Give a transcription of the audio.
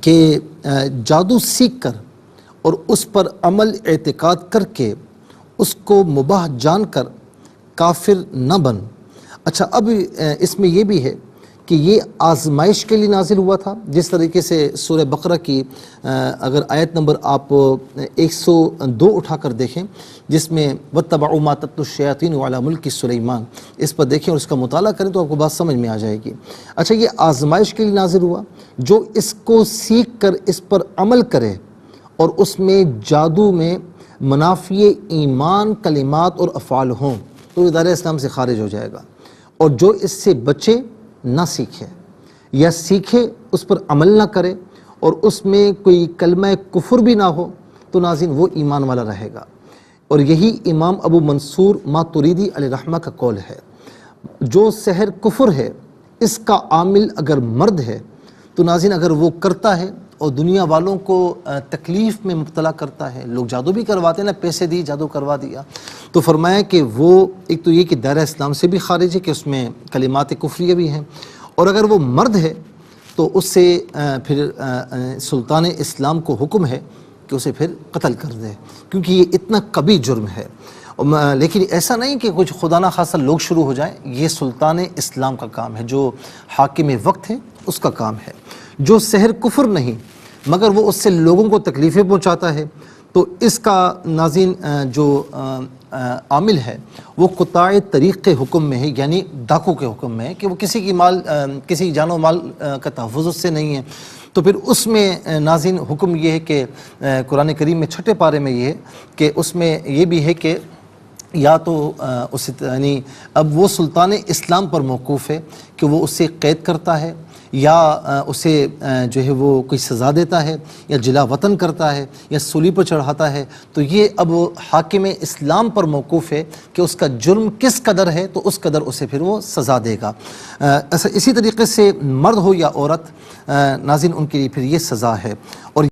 کہ جادو سیکھ کر اور اس پر عمل اعتقاد کر کے اس کو مباح جان کر کافر نہ بن۔ اچھا، اب اس میں یہ بھی ہے کہ یہ آزمائش کے لیے نازل ہوا تھا، جس طریقے سے سورہ بقرہ کی اگر آیت نمبر آپ 102 اٹھا کر دیکھیں، جس میں وَاتَّبَعُوا مَا تَتْلُو الشَّيَاطِينُ عَلَىٰ مُلْكِ سُلَيْمَانَ، اس پر دیکھیں اور اس کا مطالعہ کریں تو آپ کو بات سمجھ میں آ جائے گی۔ اچھا، یہ آزمائش کے لیے نازل ہوا، جو اس کو سیکھ کر اس پر عمل کرے اور اس میں جادو میں منافی ایمان کلمات اور افعال ہوں تو ادارہ اسلام سے خارج ہو جائے گا، اور جو اس سے بچے نہ سیکھے یا سیکھے اس پر عمل نہ کرے اور اس میں کوئی کلمہ کفر بھی نہ ہو تو ناظرین وہ ایمان والا رہے گا۔ اور یہی امام ابو منصور ماتریدی علیہ رحمہ کا قول ہے۔ جو سحر کفر ہے اس کا عامل اگر مرد ہے تو ناظرین اگر وہ کرتا ہے اور دنیا والوں کو تکلیف میں مبتلا کرتا ہے، لوگ جادو بھی کرواتے ہیں نا، پیسے دی جادو کروا دیا، تو فرمایا کہ وہ ایک تو یہ کہ دائرہ اسلام سے بھی خارج ہے کہ اس میں کلمات کفریہ بھی ہیں، اور اگر وہ مرد ہے تو اس سے پھر سلطان اسلام کو حکم ہے کہ اسے پھر قتل کر دے، کیونکہ یہ اتنا کبھی جرم ہے۔ لیکن ایسا نہیں کہ کچھ خدا نہ خاصہ لوگ شروع ہو جائیں، یہ سلطان اسلام کا کام ہے، جو حاکم وقت ہے اس کا کام ہے۔ جو سحر کفر نہیں مگر وہ اس سے لوگوں کو تکلیفیں پہنچاتا ہے تو اس کا ناظرین جو عامل ہے وہ قطاع طریق کے حکم میں ہے، یعنی ڈاکو کے حکم میں ہے کہ وہ کسی کی مال کسی جان و مال کا تحفظ اس سے نہیں ہے، تو پھر اس میں ناظرین حکم یہ ہے کہ قرآن کریم میں 6 پارے میں یہ ہے کہ اس میں یہ بھی ہے کہ یا تو اس یعنی اب وہ سلطان اسلام پر موقوف ہے کہ وہ اسے قید کرتا ہے یا اسے جو ہے وہ کوئی سزا دیتا ہے یا جلا وطن کرتا ہے یا سولی پر چڑھاتا ہے، تو یہ اب حاکم اسلام پر موقوف ہے کہ اس کا جرم کس قدر ہے تو اس قدر اسے پھر وہ سزا دے گا۔ اسی طریقے سے مرد ہو یا عورت ناظرین ان کے لیے پھر یہ سزا ہے۔ اور